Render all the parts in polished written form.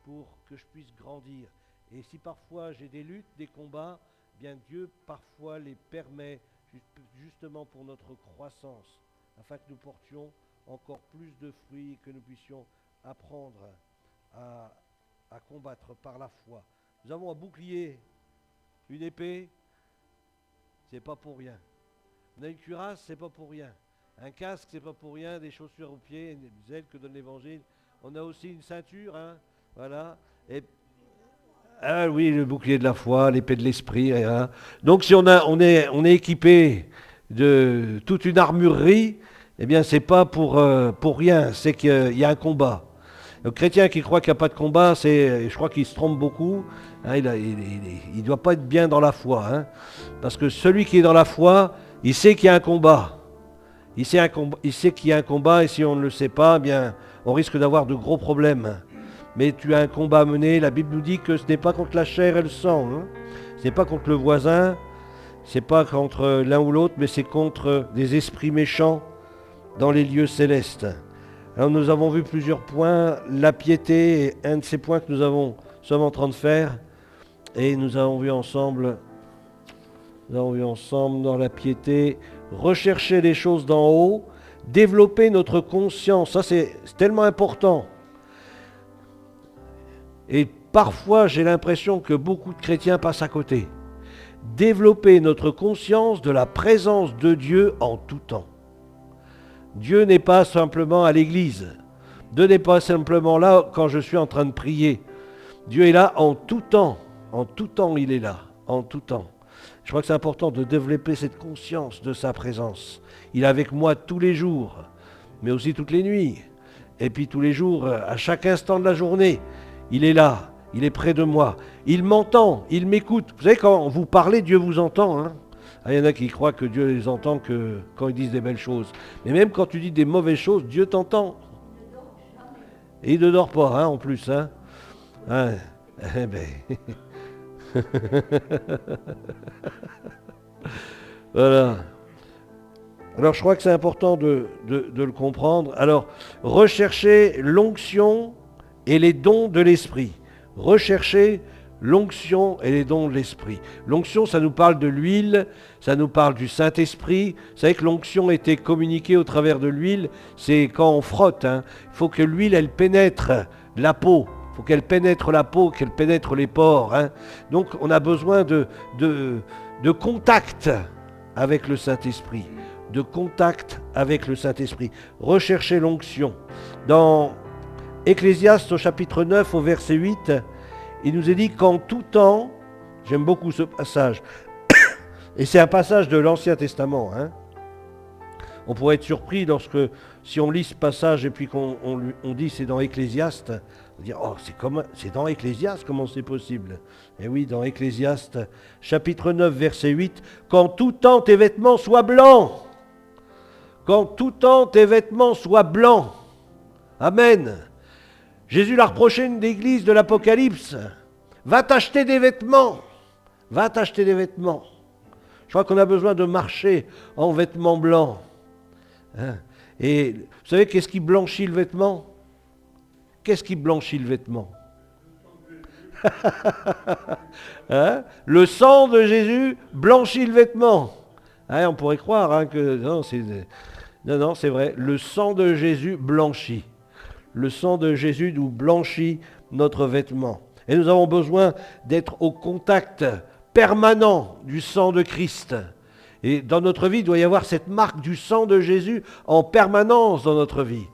pour que je puisse grandir. Et si parfois j'ai des luttes, des combats, bien Dieu parfois les permet justement pour notre croissance, afin que nous portions encore plus de fruits, que nous puissions apprendre à combattre par la foi. Nous avons un bouclier, une épée, c'est pas pour rien. On a une cuirasse, c'est pas pour rien. Un casque, c'est pas pour rien. Des chaussures aux pieds, des ailes que donne l'Évangile. On a aussi une ceinture, hein, voilà. Et ah oui, le bouclier de la foi, l'épée de l'esprit. Hein. Donc si on est équipé de toute une armurerie, eh bien c'est pas pour rien. C'est qu'il y a un combat. Le chrétien qui croit qu'il n'y a pas de combat, je crois qu'il se trompe beaucoup. Hein, il ne doit pas être bien dans la foi. Hein, parce que celui qui est dans la foi, il sait qu'il y a un combat. Il sait qu'il y a un combat et si on ne le sait pas, eh bien, on risque d'avoir de gros problèmes. Mais tu as un combat à mener. La Bible nous dit que ce n'est pas contre la chair et le sang. Hein. Ce n'est pas contre le voisin. Ce n'est pas contre l'un ou l'autre, mais c'est contre des esprits méchants dans les lieux célestes. Alors nous avons vu plusieurs points. La piété est un de ces points que nous sommes en train de faire. Et nous avons vu ensemble dans la piété, rechercher les choses d'en haut, développer notre conscience. Ça c'est tellement important. Et parfois j'ai l'impression que beaucoup de chrétiens passent à côté. Développer notre conscience de la présence de Dieu en tout temps. Dieu n'est pas simplement à l'église. Dieu n'est pas simplement là quand je suis en train de prier. Dieu est là en tout temps. En tout temps, il est là. En tout temps. Je crois que c'est important de développer cette conscience de sa présence. Il est avec moi tous les jours, mais aussi toutes les nuits. Et puis tous les jours, à chaque instant de la journée, il est là. Il est près de moi. Il m'entend. Il m'écoute. Vous savez, quand vous parlez, Dieu vous entend. Hein. Il y en a qui croient que Dieu les entend que quand ils disent des belles choses. Mais même quand tu dis des mauvaises choses, Dieu t'entend. Et il ne dort pas, hein, en plus. Hein. Eh ben... Voilà. Alors je crois que c'est important de le comprendre. Alors, rechercher l'onction et les dons de l'esprit. Rechercher l'onction et les dons de l'esprit. L'onction, ça nous parle de l'huile, ça nous parle du Saint-Esprit. Vous savez que l'onction était communiquée au travers de l'huile, c'est quand on frotte. Hein. Il faut que l'huile, elle pénètre la peau. Il faut qu'elle pénètre la peau, qu'elle pénètre les pores. Hein. Donc on a besoin de contact avec le Saint-Esprit. De contact avec le Saint-Esprit. Rechercher l'onction. Dans Ecclésiaste au chapitre 9 au verset 8, il nous est dit qu'en tout temps, j'aime beaucoup ce passage, et c'est un passage de l'Ancien Testament. Hein. On pourrait être surpris si on lit ce passage et puis qu'on dit c'est dans Ecclésiaste, on va dire oh c'est dans Ecclésiaste, comment c'est possible? Et oui, dans Ecclésiaste, chapitre 9, verset 8, qu'en tout temps tes vêtements soient blancs. Qu'en tout temps tes vêtements soient blancs. Amen. Jésus l'a reproché une église de l'Apocalypse. Va t'acheter des vêtements. Va t'acheter des vêtements. Je crois qu'on a besoin de marcher en vêtements blancs. Hein? Et vous savez qu'est-ce qui blanchit le vêtement? Qu'est-ce qui blanchit le vêtement? Hein? Le sang de Jésus blanchit le vêtement. Hein, on pourrait croire hein, que... Non, c'est vrai. Le sang de Jésus blanchit. Le sang de Jésus nous blanchit notre vêtement. Et nous avons besoin d'être au contact permanent du sang de Christ. Et dans notre vie, il doit y avoir cette marque du sang de Jésus en permanence dans notre vie.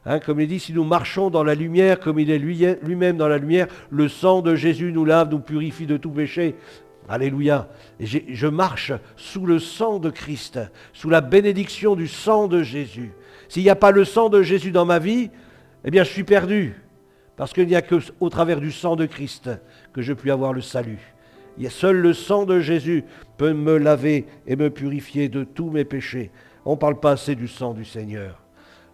Hein, comme il dit, si nous marchons dans la lumière, comme il est lui-même dans la lumière, le sang de Jésus nous lave, nous purifie de tout péché. Alléluia. Et je marche sous le sang de Christ, sous la bénédiction du sang de Jésus. S'il n'y a pas le sang de Jésus dans ma vie, eh bien je suis perdu. Parce qu'il n'y a qu'au travers du sang de Christ que je puis avoir le salut. Seul le sang de Jésus peut me laver et me purifier de tous mes péchés. On ne parle pas assez du sang du Seigneur.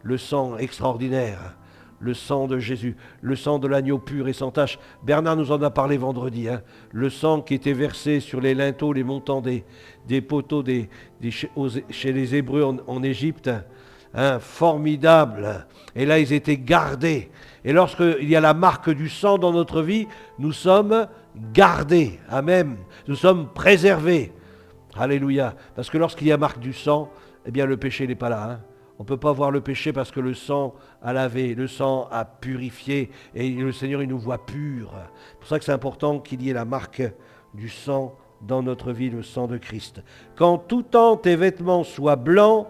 Le sang extraordinaire, le sang de Jésus, le sang de l'agneau pur et sans tache. Bernard nous en a parlé vendredi. Hein. Le sang qui était versé sur les linteaux, les montants des poteaux chez les Hébreux en Égypte. formidable. Et là, ils étaient gardés. Et lorsqu'il y a la marque du sang dans notre vie, nous sommes gardés. Amen. Nous sommes préservés. Alléluia. Parce que lorsqu'il y a marque du sang, eh bien le péché n'est pas là. On ne peut pas voir le péché parce que le sang a lavé, le sang a purifié. Et le Seigneur, il nous voit purs. C'est pour ça que c'est important qu'il y ait la marque du sang dans notre vie, le sang de Christ. Qu'en tout temps tes vêtements soient blancs,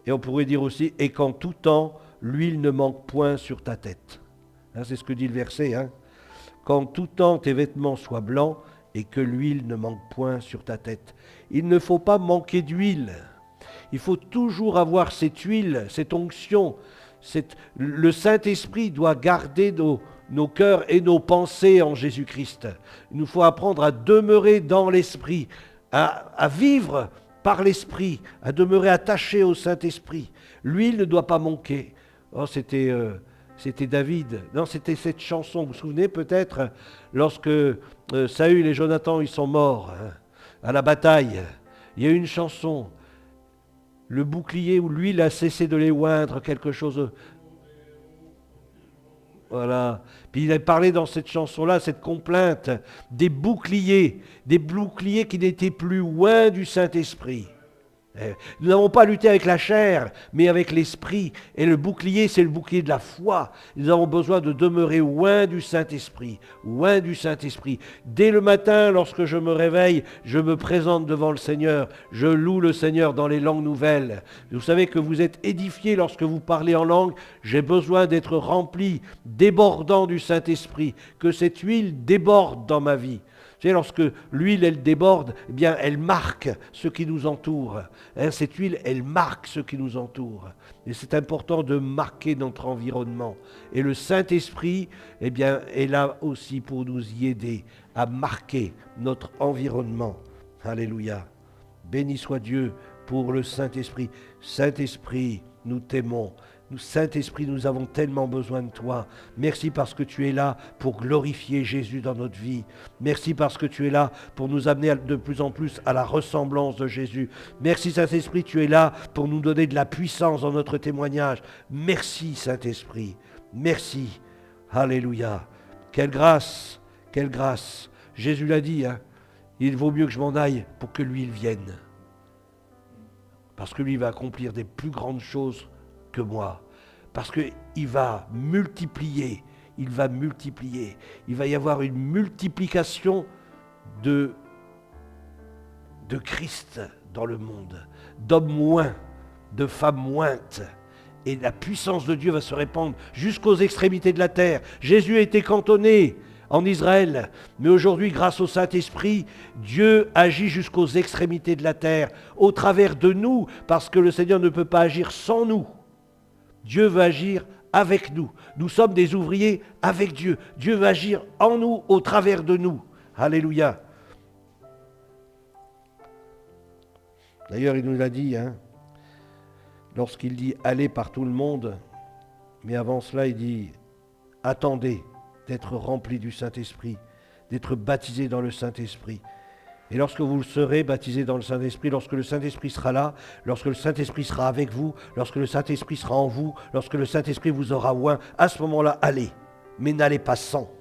et on pourrait dire aussi, et qu'en tout temps l'huile ne manque point sur ta tête. C'est ce que dit le verset. Qu'en tout temps tes vêtements soient blancs, et que l'huile ne manque point sur ta tête. Il ne faut pas manquer d'huile. Il faut toujours avoir cette huile, cette onction. Le Saint-Esprit doit garder nos cœurs et nos pensées en Jésus-Christ. Il nous faut apprendre à demeurer dans l'Esprit, à vivre par l'Esprit, à demeurer attaché au Saint-Esprit. L'huile ne doit pas manquer. Oh, c'était David. Non, c'était cette chanson. Vous vous souvenez peut-être lorsque Saül et Jonathan ils sont morts à la bataille. Il y a eu une chanson. Le bouclier où l'huile a cessé de les oindre, quelque chose. Voilà. Puis il a parlé dans cette chanson-là, cette complainte, des boucliers qui n'étaient plus loin du Saint-Esprit. Nous n'avons pas lutté avec la chair, mais avec l'esprit. Et le bouclier, c'est le bouclier de la foi. Nous avons besoin de demeurer loin du Saint-Esprit. Loin du Saint-Esprit. Dès le matin, lorsque je me réveille, je me présente devant le Seigneur. Je loue le Seigneur dans les langues nouvelles. Vous savez que vous êtes édifiés lorsque vous parlez en langue. J'ai besoin d'être rempli, débordant du Saint-Esprit. Que cette huile déborde dans ma vie. Vous savez, lorsque l'huile, elle déborde, eh bien, elle marque ce qui nous entoure. Cette huile, elle marque ce qui nous entoure. Et c'est important de marquer notre environnement. Et le Saint-Esprit, eh bien, est là aussi pour nous y aider à marquer notre environnement. Alléluia. Béni soit Dieu pour le Saint-Esprit. Saint-Esprit, nous t'aimons. Saint-Esprit, nous avons tellement besoin de toi. Merci parce que tu es là pour glorifier Jésus dans notre vie. Merci parce que tu es là pour nous amener de plus en plus à la ressemblance de Jésus. Merci Saint-Esprit, tu es là pour nous donner de la puissance dans notre témoignage. Merci Saint-Esprit. Merci. Alléluia. Quelle grâce, quelle grâce. Jésus l'a dit, il vaut mieux que je m'en aille pour que lui il vienne. Parce que lui va accomplir des plus grandes choses que moi, parce qu'il va multiplier, il va y avoir une multiplication de Christ dans le monde, d'hommes moints, de femmes mointes, et la puissance de Dieu va se répandre jusqu'aux extrémités de la terre. Jésus a été cantonné en Israël, mais aujourd'hui, grâce au Saint-Esprit, Dieu agit jusqu'aux extrémités de la terre, au travers de nous, parce que le Seigneur ne peut pas agir sans nous. Dieu veut agir avec nous. Nous sommes des ouvriers avec Dieu. Dieu veut agir en nous, au travers de nous. Alléluia. D'ailleurs, il nous l'a dit, lorsqu'il dit « allez par tout le monde », mais avant cela, il dit « attendez d'être remplis du Saint-Esprit, d'être baptisés dans le Saint-Esprit ». Et lorsque vous serez baptisés dans le Saint-Esprit, lorsque le Saint-Esprit sera là, lorsque le Saint-Esprit sera avec vous, lorsque le Saint-Esprit sera en vous, lorsque le Saint-Esprit vous aura oint, à ce moment-là, allez. Mais n'allez pas sans.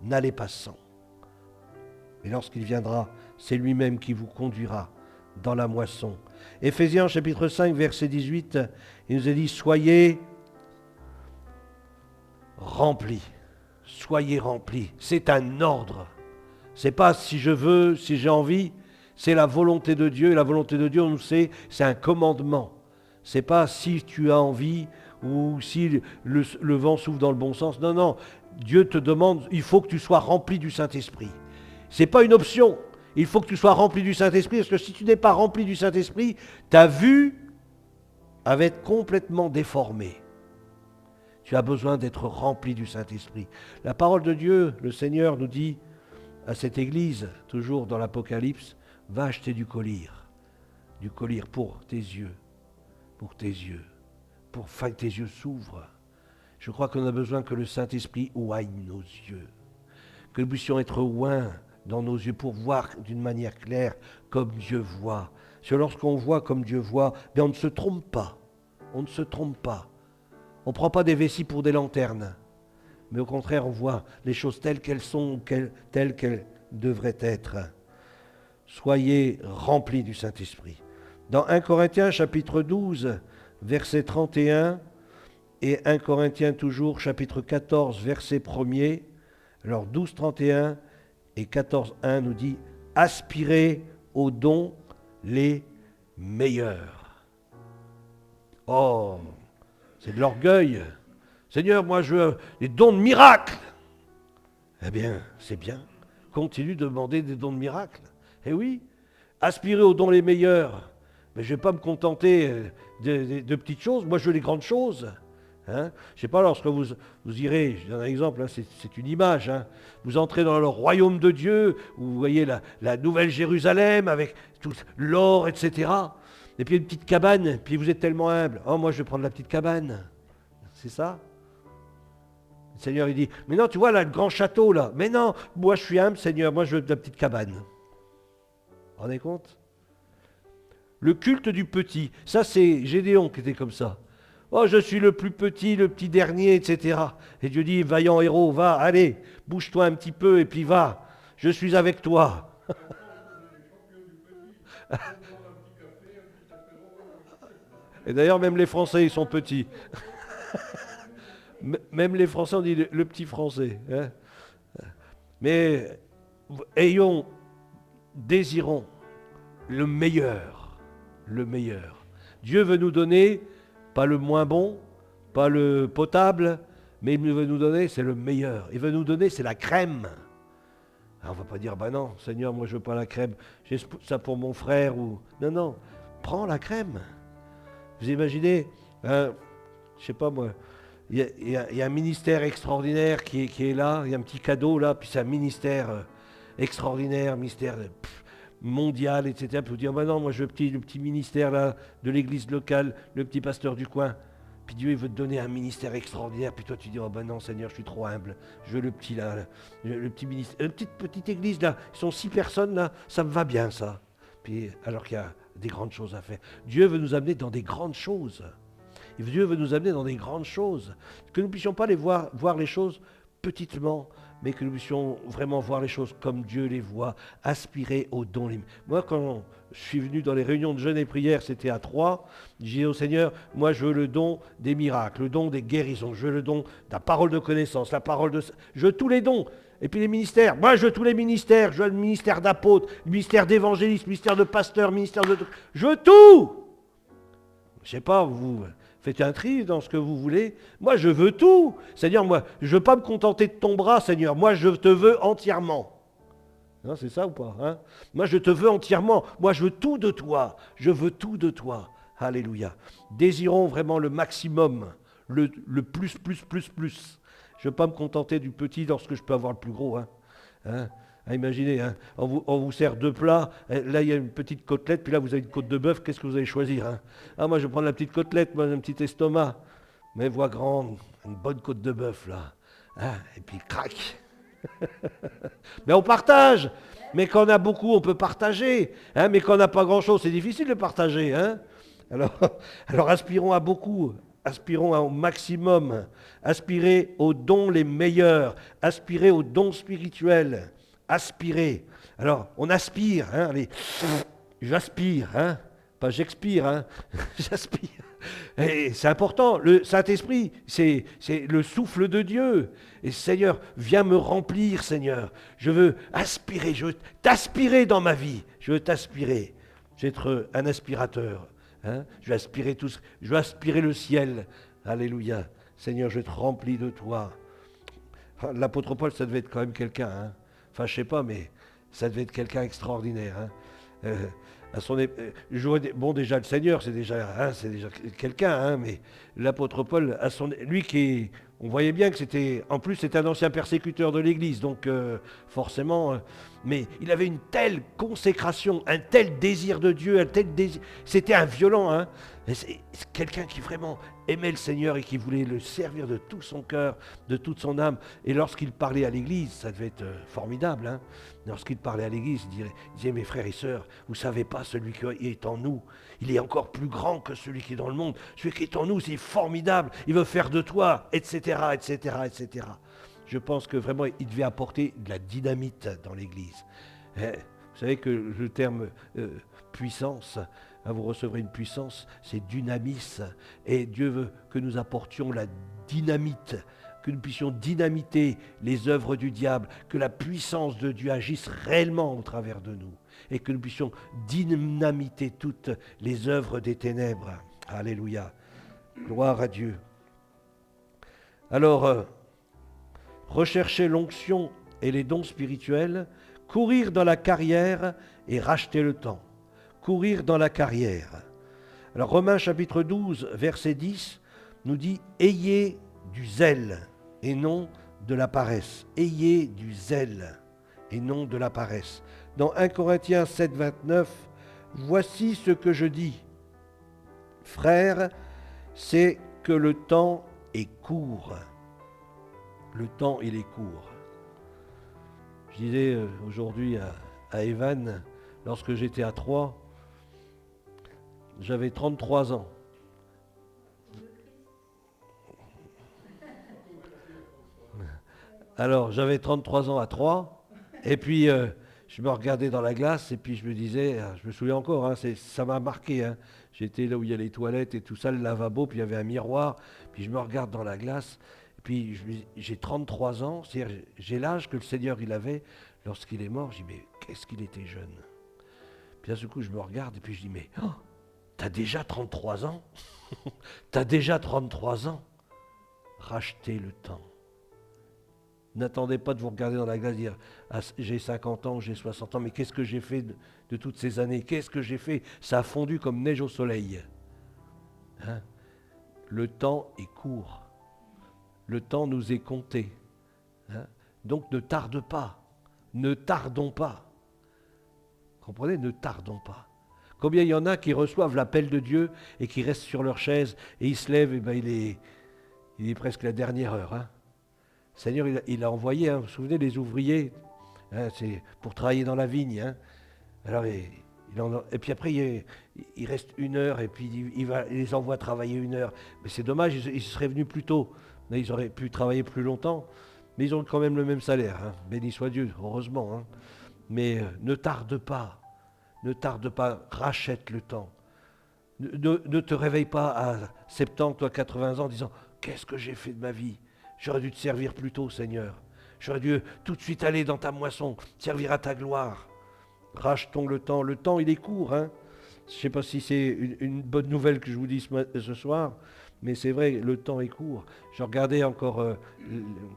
N'allez pas sans. Et lorsqu'il viendra, c'est lui-même qui vous conduira dans la moisson. Éphésiens chapitre 5, verset 18, il nous est dit, soyez remplis. Soyez remplis. C'est un ordre. C'est pas si je veux, si j'ai envie, c'est la volonté de Dieu. Et la volonté de Dieu, on le sait, c'est un commandement. C'est pas si tu as envie ou si le vent souffle dans le bon sens. Non, non. Dieu te demande, il faut que tu sois rempli du Saint-Esprit. C'est pas une option. Il faut que tu sois rempli du Saint-Esprit, parce que si tu n'es pas rempli du Saint-Esprit, ta vue va être complètement déformée. Tu as besoin d'être rempli du Saint-Esprit. La parole de Dieu, le Seigneur nous dit à cette église, toujours dans l'Apocalypse, va acheter du collyre pour tes yeux, pour que tes yeux s'ouvrent. Je crois qu'on a besoin que le Saint-Esprit oigne nos yeux, que nous puissions être oints dans nos yeux pour voir d'une manière claire comme Dieu voit. Parce que lorsqu'on voit comme Dieu voit, on ne se trompe pas. On ne se trompe pas. On ne prend pas des vessies pour des lanternes. Mais au contraire, on voit les choses telles qu'elles sont, telles qu'elles devraient être. Soyez remplis du Saint-Esprit. Dans 1 Corinthiens chapitre 12, verset 31, et 1 Corinthiens toujours chapitre 14, verset 1er, alors 12, 31 et 14, 1 nous dit « Aspirez aux dons les meilleurs. » Oh, c'est de l'orgueil. Seigneur, moi je veux des dons de miracles. Eh bien, c'est bien. Continue de demander des dons de miracles. Eh oui, aspirez aux dons les meilleurs. Mais je ne vais pas me contenter de petites choses. Moi, je veux les grandes choses. Hein, je ne sais pas, lorsque vous irez, je donne un exemple, hein, c'est une image, hein, vous entrez dans le royaume de Dieu, où vous voyez la nouvelle Jérusalem avec tout l'or, etc. Et puis une petite cabane, puis vous êtes tellement humble. Oh, moi, je vais prendre la petite cabane. C'est ça? Le Seigneur, il dit, mais non, tu vois, là, le grand château, là. Mais non, moi, je suis humble, Seigneur, moi, je veux la petite cabane. Vous vous rendez compte? Le culte du petit, ça, c'est Gédéon qui était comme ça. Oh, je suis le plus petit, le petit dernier, etc. Et Dieu dit, vaillant héros, va, allez, bouge-toi un petit peu et puis va. Je suis avec toi. Et d'ailleurs, même les Français, ils sont petits. Même les Français, on dit le petit Français. Hein. Mais désirons le meilleur. Le meilleur. Dieu veut nous donner, pas le moins bon, pas le potable, mais il veut nous donner, c'est le meilleur. Il veut nous donner, c'est la crème. Alors on ne va pas dire, bah non, Seigneur, moi je veux pas la crème, j'ai ça pour mon frère ou... Non, non, prends la crème. Vous imaginez, je sais pas moi, il y a un ministère extraordinaire qui est là, il y a un petit cadeau là, puis c'est un ministère extraordinaire, ministère mondial, etc. Puis vous dire, bah non, moi je veux le petit ministère là, de l'église locale, le petit pasteur du coin. Puis Dieu il veut te donner un ministère extraordinaire, puis toi tu dis, oh ben non Seigneur, je suis trop humble, je veux le petit là, le petit ministère, une petite église là, ils sont 6 personnes là, ça me va bien ça. Puis alors qu'il y a des grandes choses à faire. Dieu veut nous amener dans des grandes choses. Dieu veut nous amener dans des grandes choses. Que nous ne puissions pas voir les choses petitement, mais que nous puissions vraiment voir les choses comme Dieu les voit, aspirer aux dons. Moi, quand je suis venu dans les réunions de jeûne et prière, c'était à Troyes, j'ai dit au Seigneur, moi je veux le don des miracles, le don des guérisons, je veux le don de la parole de connaissance, je veux tous les dons. Et puis les ministères, moi je veux tous les ministères, je veux le ministère d'apôtre, le ministère d'évangéliste, le ministère de pasteur, le ministère de... Je veux tout. Je ne sais pas, vous faites un tri dans ce que vous voulez. Moi je veux tout. Seigneur, moi je ne veux pas me contenter de ton bras, Seigneur. Moi je te veux entièrement. Non, c'est ça ou pas, hein? Moi je te veux entièrement. Moi je veux tout de toi. Je veux tout de toi. Alléluia. Désirons vraiment le maximum, le plus, plus, plus, plus. Je ne veux pas me contenter du petit lorsque je peux avoir le plus gros. Hein, imaginez, hein, on vous sert 2 plats, là il y a une petite côtelette, puis là vous avez une côte de bœuf, qu'est-ce que vous allez choisir, hein? Ah, moi je vais prendre la petite côtelette, moi j'ai un petit estomac. Mais voix grande, une bonne côte de bœuf là. Hein, et puis crac. Mais on partage. Mais quand on a beaucoup, on peut partager. Hein, mais quand on n'a pas grand-chose, c'est difficile de partager. Hein? Alors aspirons à beaucoup. Aspirons au maximum, aspirez aux dons les meilleurs, aspirez aux dons spirituels, aspirez. Alors, on aspire, hein, allez, j'aspire, hein, pas j'expire, hein, j'aspire. Et c'est important, le Saint-Esprit, c'est le souffle de Dieu. Et Seigneur, viens me remplir, Seigneur. Je veux aspirer, je veux t'aspirer dans ma vie, je veux t'aspirer. Je veux être un aspirateur. Hein? Je veux aspirer le ciel. Alléluia. Seigneur, je te remplis de toi. L'apôtre Paul, ça devait être quand même quelqu'un. Hein? Enfin, je ne sais pas, mais ça devait être quelqu'un extraordinaire. Hein? Bon, déjà, le Seigneur, c'est déjà quelqu'un. Hein? Mais l'apôtre Paul, on voyait bien que c'était un ancien persécuteur de l'Église. Donc, forcément... mais il avait une telle consécration, un tel désir de Dieu, c'était un violent, hein. C'est quelqu'un qui vraiment aimait le Seigneur et qui voulait le servir de tout son cœur, de toute son âme. Et lorsqu'il parlait à l'Église, ça devait être formidable, hein. Lorsqu'il parlait à l'Église, il disait, mes frères et sœurs, vous ne savez pas pas celui qui est en nous. Il est encore plus grand que celui qui est dans le monde. Celui qui est en nous, c'est formidable. Il veut faire de toi, etc., etc., etc. Je pense que vraiment, il devait apporter de la dynamite dans l'Église. Vous savez que le terme puissance, vous recevrez une puissance, c'est dynamis. Et Dieu veut que nous apportions la dynamite, que nous puissions dynamiter les œuvres du diable, que la puissance de Dieu agisse réellement au travers de nous, et que nous puissions dynamiter toutes les œuvres des ténèbres. Alléluia. Gloire à Dieu. Alors, rechercher l'onction et les dons spirituels, courir dans la carrière et racheter le temps. Courir dans la carrière. Alors Romains chapitre 12, verset 10, nous dit « Ayez du zèle et non de la paresse. Ayez du zèle et non de la paresse. » Dans 1 Corinthiens 7, 29, « Voici ce que je dis, frères, c'est que le temps est court. » Le temps, il est court. Je disais aujourd'hui à Evan, lorsque j'étais à Troyes, j'avais 33 ans. Alors, j'avais 33 ans à Troyes, et puis je me regardais dans la glace, et puis je me disais, je me souviens encore, hein, ça m'a marqué. Hein. J'étais là où il y a les toilettes et tout ça, le lavabo, puis il y avait un miroir, puis je me regarde dans la glace, et puis j'ai 33 ans, c'est-à-dire j'ai l'âge que le Seigneur il avait lorsqu'il est mort. Je dis, mais qu'est-ce qu'il était jeune. Puis à ce coup, je me regarde, et puis je dis, mais t'as déjà 33 ans. T'as déjà 33 ans. Rachetez le temps. N'attendez pas de vous regarder dans la glace et dire ah, j'ai 50 ans, j'ai 60 ans, mais qu'est-ce que j'ai fait de toutes ces années? Qu'est-ce que j'ai fait? Ça a fondu comme neige au soleil. Hein? Le temps est court. Le temps nous est compté. Hein? Donc ne tarde pas. Ne tardons pas. Comprenez? Ne tardons pas. Combien il y en a qui reçoivent l'appel de Dieu et qui restent sur leur chaise et ils se lèvent, et ben il est presque la dernière heure. Hein? Le Seigneur, il a envoyé, hein, vous vous souvenez, les ouvriers, hein, c'est pour travailler dans la vigne. Hein. Alors, et puis après, il reste 1 heure et puis il les envoie travailler 1 heure. Mais c'est dommage, ils seraient venus plus tôt. Là, ils auraient pu travailler plus longtemps, mais ils ont quand même le même salaire. Hein. Béni soit Dieu, heureusement. Hein. Mais ne tarde pas, rachète le temps. Ne te réveille pas à 70 ou à 80 ans en disant « Qu'est-ce que j'ai fait de ma vie ? J'aurais dû te servir plus tôt, Seigneur. J'aurais dû tout de suite aller dans ta moisson, servir à ta gloire. » Rachetons le temps. Le temps, il est court. Hein. Je ne sais pas si c'est une bonne nouvelle que je vous dis ce soir, mais c'est vrai, le temps est court. Je regardais encore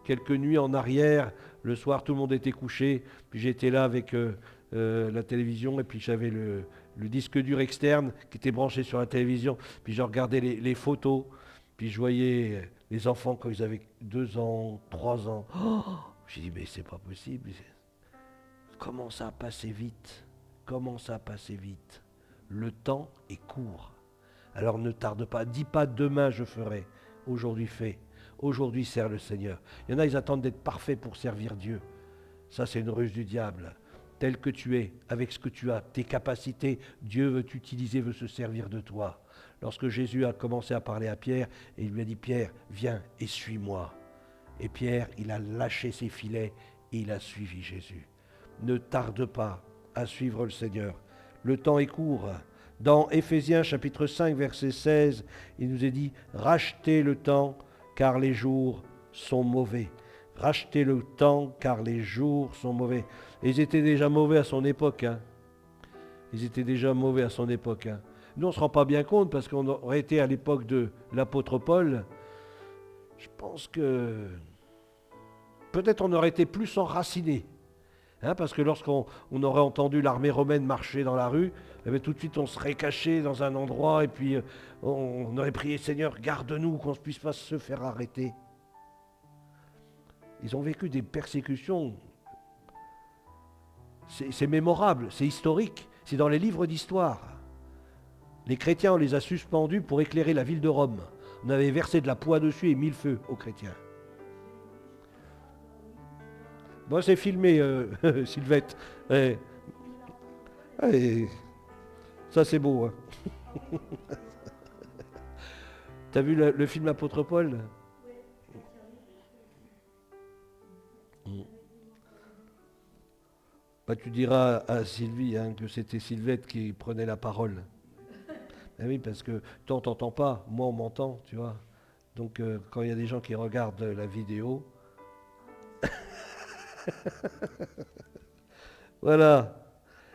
quelques nuits en arrière. Le soir, tout le monde était couché. Puis j'étais là avec la télévision et puis j'avais le disque dur externe qui était branché sur la télévision. Puis je regardais les photos. Puis je voyais les enfants quand ils avaient 2 ans, 3 ans. Oh, j'ai dit, mais c'est pas possible. Comment ça a passé vite? Comment ça a passé vite? Le temps est court. Alors ne tarde pas. Dis pas demain je ferai. Aujourd'hui fais. Aujourd'hui sers le Seigneur. Il y en a, ils attendent d'être parfaits pour servir Dieu. Ça, c'est une ruse du diable. Tel que tu es, avec ce que tu as, tes capacités, Dieu veut t'utiliser, veut se servir de toi. Lorsque Jésus a commencé à parler à Pierre, et il lui a dit, Pierre, viens et suis-moi. Et Pierre, il a lâché ses filets et il a suivi Jésus. Ne tarde pas à suivre le Seigneur. Le temps est court. Dans Éphésiens chapitre 5, verset 16, il nous est dit, rachetez le temps, car les jours sont mauvais. Rachetez le temps, car les jours sont mauvais. Et ils étaient déjà mauvais à son époque. Hein. Ils étaient déjà mauvais à son époque. Hein. Nous, on ne se rend pas bien compte parce qu'on aurait été à l'époque de l'apôtre Paul. Je pense que peut-être on aurait été plus enracinés. Hein, parce que lorsqu'on aurait entendu l'armée romaine marcher dans la rue, eh bien, tout de suite on serait caché dans un endroit et puis on aurait prié, Seigneur, garde-nous, qu'on ne puisse pas se faire arrêter. Ils ont vécu des persécutions. C'est mémorable, c'est historique, c'est dans les livres d'histoire. Les chrétiens, on les a suspendus pour éclairer la ville de Rome. On avait versé de la poix dessus et mis le feu aux chrétiens. Bon, c'est filmé, Sylvette. Ça, c'est beau. Hein. T'as vu le film Apôtre Paul? Mm. Bah, tu diras à Sylvie hein, que c'était Sylvette qui prenait la parole. Ben oui, parce que toi, on t'entend pas, moi, on m'entend, tu vois. Donc, quand il y a des gens qui regardent la vidéo, voilà.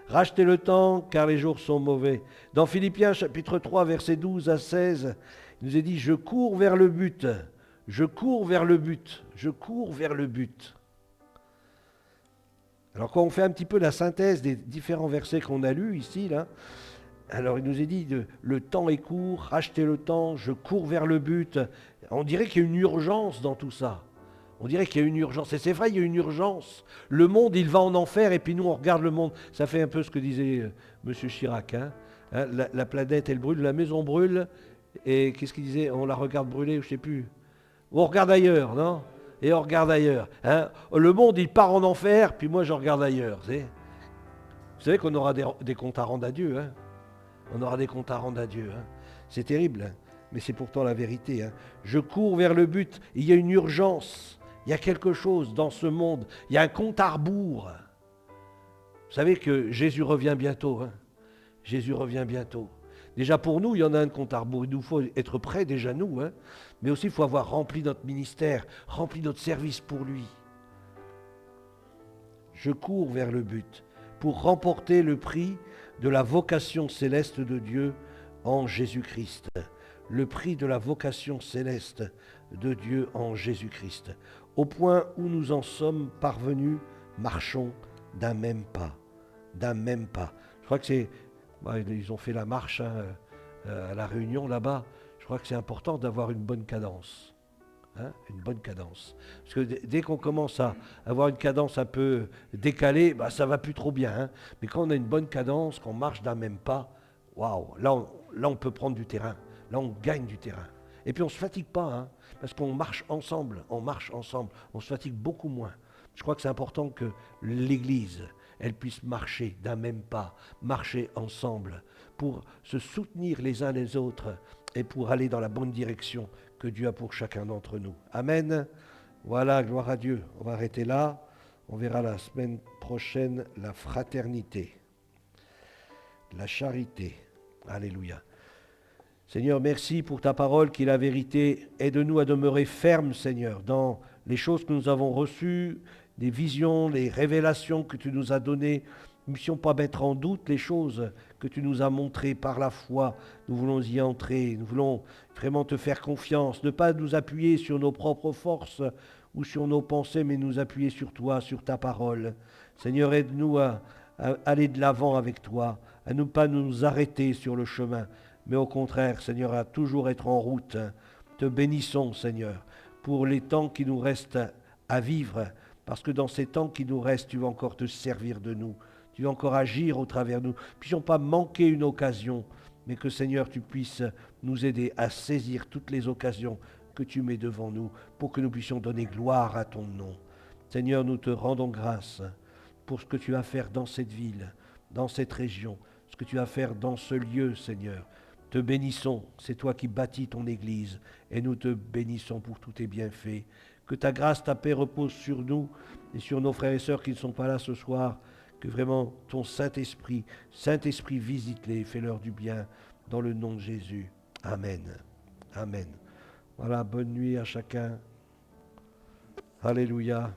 Rachetez le temps, car les jours sont mauvais. Dans Philippiens, chapitre 3, versets 12 à 16, il nous est dit, je cours vers le but, je cours vers le but, je cours vers le but. Alors, quand on fait un petit peu la synthèse des différents versets qu'on a lus ici, là, alors il nous est dit, le temps est court, rachetez le temps, je cours vers le but. On dirait qu'il y a une urgence dans tout ça. On dirait qu'il y a une urgence. Et c'est vrai, il y a une urgence. Le monde, il va en enfer, et puis nous, on regarde le monde. Ça fait un peu ce que disait M. Chirac. La planète, elle brûle, la maison brûle, et qu'est-ce qu'il disait? On la regarde brûler, je ne sais plus. Ou on regarde ailleurs, non? Et on regarde ailleurs. Hein. Le monde, il part en enfer, puis moi, je regarde ailleurs. Vous savez qu'on aura des comptes à rendre à Dieu. Hein. On aura des comptes à rendre à Dieu. Hein. C'est terrible, hein, mais c'est pourtant la vérité. Hein. Je cours vers le but. Il y a une urgence. Il y a quelque chose dans ce monde. Il y a un compte à rebours. Vous savez que Jésus revient bientôt. Hein. Jésus revient bientôt. Déjà pour nous, il y en a un compte à rebours. Il nous faut être prêts déjà nous. Hein. Mais aussi, il faut avoir rempli notre ministère, rempli notre service pour lui. Je cours vers le but pour remporter le prix de la vocation céleste de Dieu en Jésus-Christ. Le prix de la vocation céleste de Dieu en Jésus-Christ. Au point où nous en sommes parvenus, marchons d'un même pas. D'un même pas. Je crois que c'est... ils ont fait la marche hein, à la Réunion là-bas. Je crois que c'est important d'avoir une bonne cadence. Hein, une bonne cadence. Parce que dès qu'on commence à avoir une cadence un peu décalée, bah, ça va plus trop bien. Hein. Mais quand on a une bonne cadence, qu'on marche d'un même pas, waouh, là on peut prendre du terrain. Là on gagne du terrain. Et puis on ne se fatigue pas, hein, parce qu'on marche ensemble, on se fatigue beaucoup moins. Je crois que c'est important que l'Église, elle puisse marcher d'un même pas, marcher ensemble, pour se soutenir les uns les autres et pour aller dans la bonne direction que Dieu a pour chacun d'entre nous. Amen. Voilà, gloire à Dieu. On va arrêter là. On verra la semaine prochaine la fraternité, la charité. Alléluia. Seigneur, merci pour ta parole qui est la vérité. Aide-nous à demeurer fermes, Seigneur, dans les choses que nous avons reçues, les visions, les révélations que tu nous as données. Nous ne puissions pas mettre en doute les choses que tu nous as montrées par la foi. Nous voulons y entrer, nous voulons vraiment te faire confiance, ne pas nous appuyer sur nos propres forces ou sur nos pensées, mais nous appuyer sur toi, sur ta parole. Seigneur, aide-nous à aller de l'avant avec toi, à ne pas nous arrêter sur le chemin, mais au contraire, Seigneur, à toujours être en route. Te bénissons, Seigneur, pour les temps qui nous restent à vivre, parce que dans ces temps qui nous restent, tu vas encore te servir de nous. Tu vas encore agir au travers de nous. Ne puissions pas manquer une occasion, mais que Seigneur, tu puisses nous aider à saisir toutes les occasions que tu mets devant nous pour que nous puissions donner gloire à ton nom. Seigneur, nous te rendons grâce pour ce que tu vas faire dans cette ville, dans cette région, ce que tu vas faire dans ce lieu, Seigneur. Te bénissons, c'est toi qui bâtis ton Église, et nous te bénissons pour tous tes bienfaits. Que ta grâce, ta paix repose sur nous et sur nos frères et sœurs qui ne sont pas là ce soir. Que vraiment ton Saint-Esprit visite-les, fais-leur du bien, dans le nom de Jésus. Amen. Amen. Voilà, bonne nuit à chacun. Alléluia.